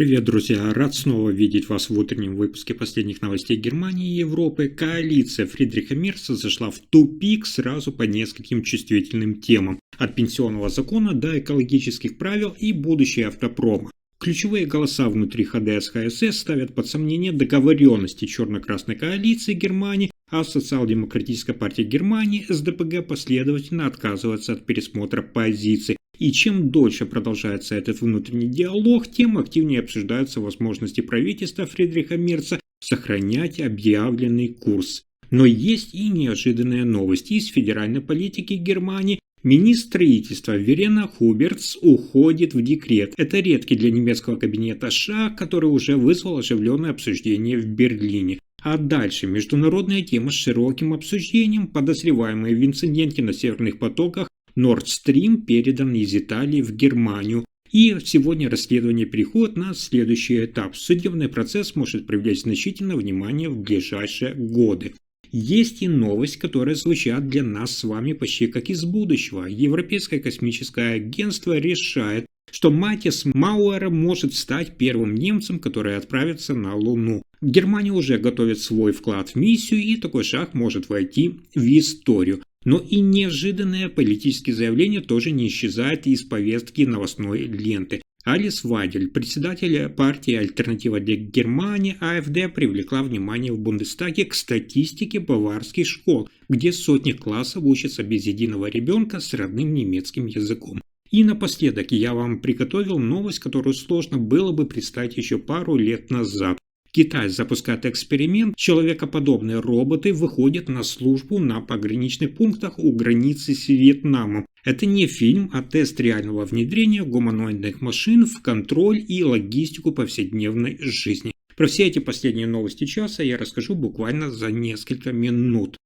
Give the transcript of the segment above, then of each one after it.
Привет, друзья! Рад снова видеть вас в утреннем выпуске последних новостей Германии и Европы. Коалиция Фридриха Мерца зашла в тупик сразу по нескольким чувствительным темам. От пенсионного закона до экологических правил и будущего автопрома. Ключевые голоса внутри ХДС-ХСС ставят под сомнение договоренности черно-красной коалиции Германии, а Социал-демократическая партия Германии СДПГ последовательно отказывается от пересмотра позиций. И чем дольше продолжается этот внутренний диалог, тем активнее обсуждаются возможности правительства Фридриха Мерца сохранять объявленный курс. Но есть и неожиданная новость из федеральной политики Германии. Министр строительства Верена Хубертс уходит в декрет. Это редкий для немецкого кабинета шаг, который уже вызвал оживленное обсуждение в Берлине. А дальше международная тема с широким обсуждением, подозреваемые в инциденте на северных потоках Nord Stream передан из Италии в Германию. И сегодня расследование переходит на следующий этап. Судебный процесс может привлечь значительное внимание в ближайшие годы. Есть и новость, которая звучит для нас с вами почти как из будущего. Европейское космическое агентство решает, что Матис Мауэр может стать первым немцем, который отправится на Луну. Германия уже готовит свой вклад в миссию, и такой шаг может войти в историю. Но и неожиданное политическое заявление тоже не исчезает из повестки новостной ленты. Алис Вайдель, председатель партии «Альтернатива для Германии» АФД, привлекла внимание в Бундестаге к статистике баварских школ, где сотни классов учатся без единого ребенка с родным немецким языком. И напоследок я вам приготовил новость, которую сложно было бы представить еще пару лет назад. Китай запускает эксперимент, человекоподобные роботы выходят на службу на пограничных пунктах у границы с Вьетнамом. Это не фильм, а тест реального внедрения гуманоидных машин в контроль и логистику повседневной жизни. Про все эти последние новости часа я расскажу буквально за несколько минут.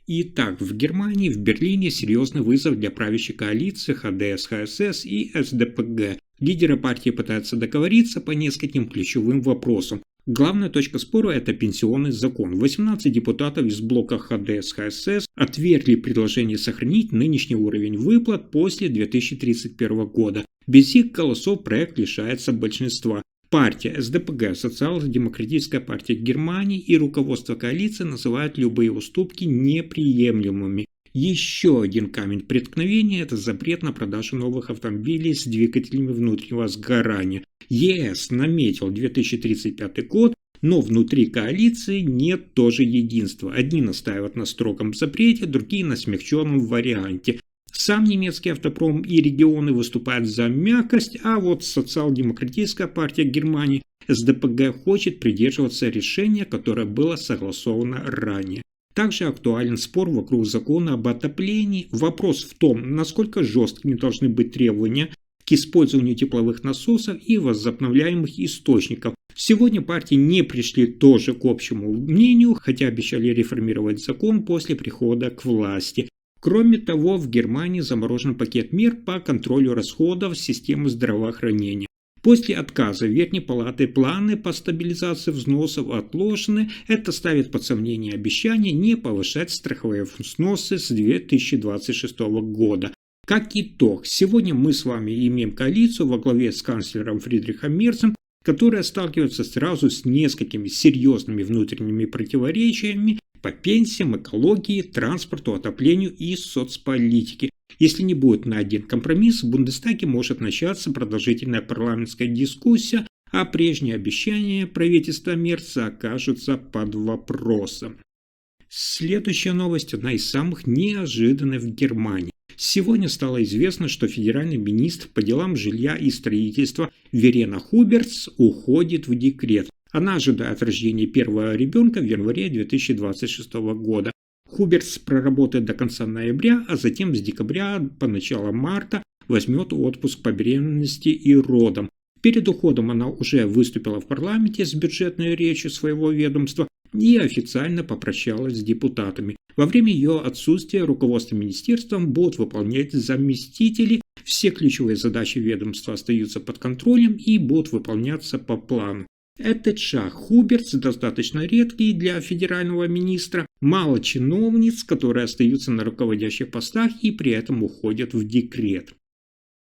Итак, в Германии, в Берлине серьезный вызов для правящей коалиции ХДС-ХСС и СДПГ. Лидеры партии пытаются договориться по нескольким ключевым вопросам. Главная точка спора – это пенсионный закон. 18 депутатов из блока ХДС-ХСС отвергли предложение сохранить нынешний уровень выплат после 2031 года. Без их голосов проект лишается большинства. Партия СДПГ, Социал-демократическая партия Германии и руководство коалиции называют любые уступки неприемлемыми. Еще один камень преткновения – это запрет на продажу новых автомобилей с двигателями внутреннего сгорания. ЕС наметил 2035 год, но внутри коалиции нет тоже единства. Одни настаивают на строгом запрете, другие на смягченном варианте. Сам немецкий автопром и регионы выступают за мягкость, а вот Социал-демократическая партия Германии СДПГ хочет придерживаться решения, которое было согласовано ранее. Также актуален спор вокруг закона об отоплении. Вопрос в том, насколько жесткими должны быть требования к использованию тепловых насосов и возобновляемых источников. Сегодня партии не пришли тоже к общему мнению, хотя обещали реформировать закон после прихода к власти. Кроме того, в Германии заморожен пакет мер по контролю расходов системы здравоохранения. После отказа Верхней Палаты планы по стабилизации взносов отложены. Это ставит под сомнение обещание не повышать страховые взносы с 2026 года. Как итог, сегодня мы с вами имеем коалицию во главе с канцлером Фридрихом Мерцем, которая сталкивается сразу с несколькими серьезными внутренними противоречиями по пенсиям, экологии, транспорту, отоплению и соцполитике. Если не будет найден компромисс, в Бундестаге может начаться продолжительная парламентская дискуссия, а прежние обещания правительства Мерца окажутся под вопросом. Следующая новость одна из самых неожиданных в Германии. Сегодня стало известно, что федеральный министр по делам жилья и строительства Верена Хубертс уходит в декрет. Она ожидает рождения первого ребенка в январе 2026 года. Хубертс проработает до конца ноября, а затем с декабря по начало марта возьмет отпуск по беременности и родам. Перед уходом она уже выступила в парламенте с бюджетной речью своего ведомства и официально попрощалась с депутатами. Во время ее отсутствия руководство министерством будут выполнять заместители. Все ключевые задачи ведомства остаются под контролем и будут выполняться по плану. Этот шаг Хубертс достаточно редкий для федерального министра. Мало чиновниц, которые остаются на руководящих постах и при этом уходят в декрет.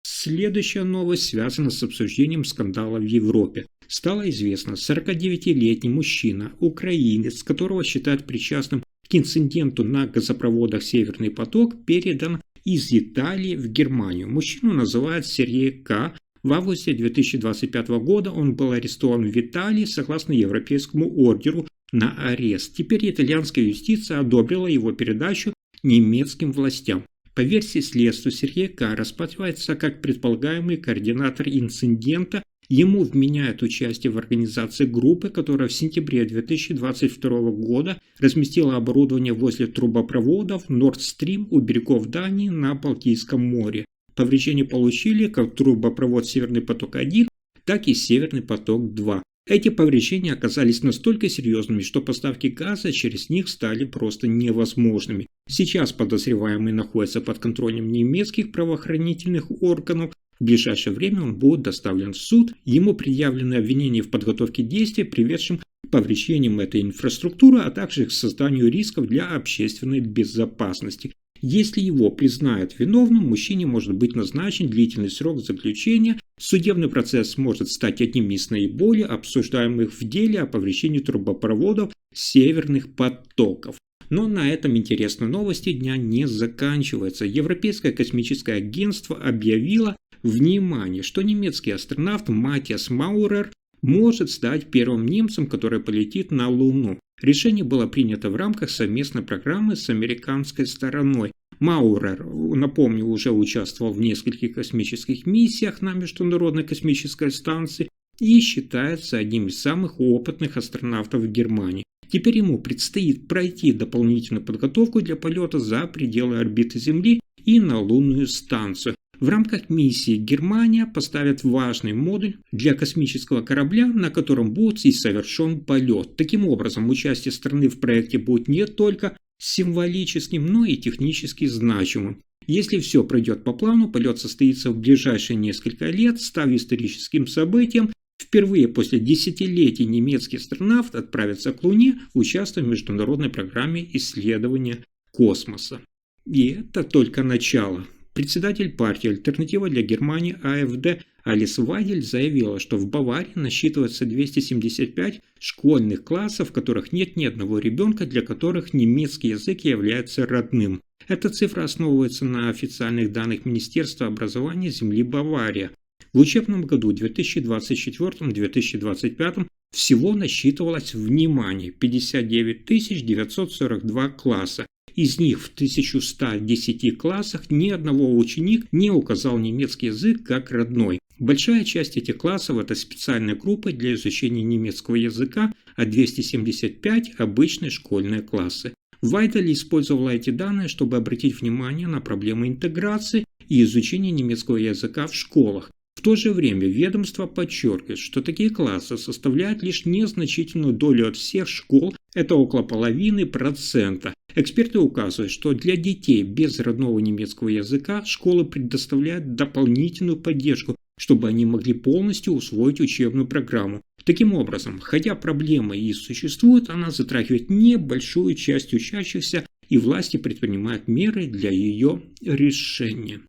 Следующая новость связана с обсуждением скандала в Европе. Стало известно, 49-летний мужчина, украинец, которого считают причастным к инциденту на газопроводах «Северный поток», передан из Италии в Германию. Мужчину называют Сергей К. В августе 2025 года он был арестован в Италии согласно Европейскому ордеру на арест. Теперь итальянская юстиция одобрила его передачу немецким властям. По версии следствия, Сергей К. рассматривается как предполагаемый координатор инцидента. Ему вменяют участие в организации группы, которая в сентябре 2022 года разместила оборудование возле трубопроводов Nord Stream у берегов Дании на Балтийском море. Повреждения получили как трубопровод «Северный поток-1», так и «Северный поток-2». Эти повреждения оказались настолько серьезными, что поставки газа через них стали просто невозможными. Сейчас подозреваемый находится под контролем немецких правоохранительных органов. В ближайшее время он будет доставлен в суд. Ему предъявлены обвинения в подготовке действий, приведшим к повреждениям этой инфраструктуры, а также к созданию рисков для общественной безопасности. Если его признают виновным, мужчине может быть назначен длительный срок заключения. Судебный процесс может стать одним из наиболее обсуждаемых в деле о повреждении трубопроводов «Северных потоков». Но на этом интересные новости дня не заканчиваются. Европейское космическое агентство объявило, внимание, что немецкий астронавт Матиас Маурер может стать первым немцем, который полетит на Луну. Решение было принято в рамках совместной программы с американской стороной. Маурер, напомню, уже участвовал в нескольких космических миссиях на Международной космической станции и считается одним из самых опытных астронавтов в Германии. Теперь ему предстоит пройти дополнительную подготовку для полета за пределы орбиты Земли и на лунную станцию. В рамках миссии Германия поставит важный модуль для космического корабля, на котором будет и совершен полет. Таким образом, участие страны в проекте будет не только символическим, но и технически значимым. Если все пройдет по плану, полет состоится в ближайшие несколько лет, став историческим событием. Впервые после десятилетий немецкий астронавт отправится к Луне, участвуя в международной программе исследования космоса. И это только начало. Председатель партии «Альтернатива для Германии» АФД Алис Вайдель заявила, что в Баварии насчитывается 275 школьных классов, в которых нет ни одного ребенка, для которых немецкий язык является родным. Эта цифра основывается на официальных данных Министерства образования земли Бавария. В учебном году 2024-2025 всего насчитывалось, внимание, 59 942 класса. Из них в 1110 классах ни одного ученика не указал немецкий язык как родной. Большая часть этих классов – это специальные группы для изучения немецкого языка, а 275 – обычные школьные классы. Вайдель использовала эти данные, чтобы обратить внимание на проблемы интеграции и изучения немецкого языка в школах. В то же время ведомство подчеркивает, что такие классы составляют лишь незначительную долю от всех школ, это около 0,5%. Эксперты указывают, что для детей без родного немецкого языка школы предоставляют дополнительную поддержку, чтобы они могли полностью усвоить учебную программу. Таким образом, хотя проблема и существует, она затрагивает небольшую часть учащихся, и власти предпринимают меры для ее решения.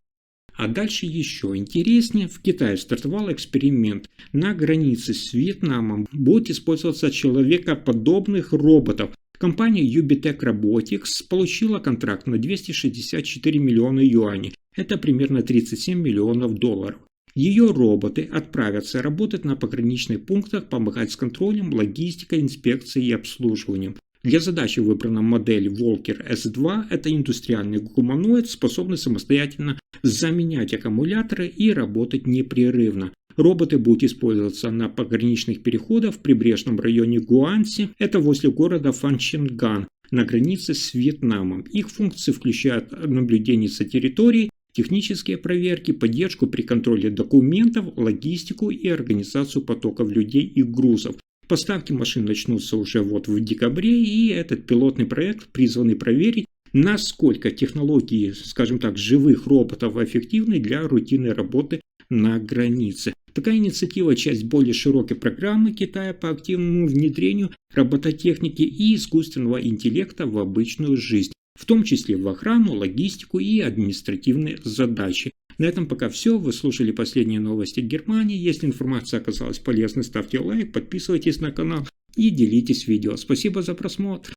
А дальше еще интереснее. В Китае стартовал эксперимент. На границе с Вьетнамом будет использоваться человекоподобных роботов. Компания Ubitech Robotics получила контракт на 264 миллиона юаней. Это примерно 37 миллионов долларов. Ее роботы отправятся работать на пограничных пунктах, помогать с контролем, логистикой, инспекцией и обслуживанием. Для задачи выбрана модель Walker S2. Это индустриальный гуманоид, способный самостоятельно заменять аккумуляторы и работать непрерывно. Роботы будут использоваться на пограничных переходах в прибрежном районе Гуанси, это возле города Фанченган, на границе с Вьетнамом. Их функции включают наблюдение за территорией, технические проверки, поддержку при контроле документов, логистику и организацию потоков людей и грузов. Поставки машин начнутся уже в декабре, и этот пилотный проект призван проверить, насколько технологии, скажем так, живых роботов эффективны для рутинной работы на границе. Такая инициатива – часть более широкой программы Китая по активному внедрению робототехники и искусственного интеллекта в обычную жизнь, в том числе в охрану, логистику и административные задачи. На этом пока все. Вы слушали последние новости Германии. Если информация оказалась полезной, ставьте лайк, подписывайтесь на канал и делитесь видео. Спасибо за просмотр.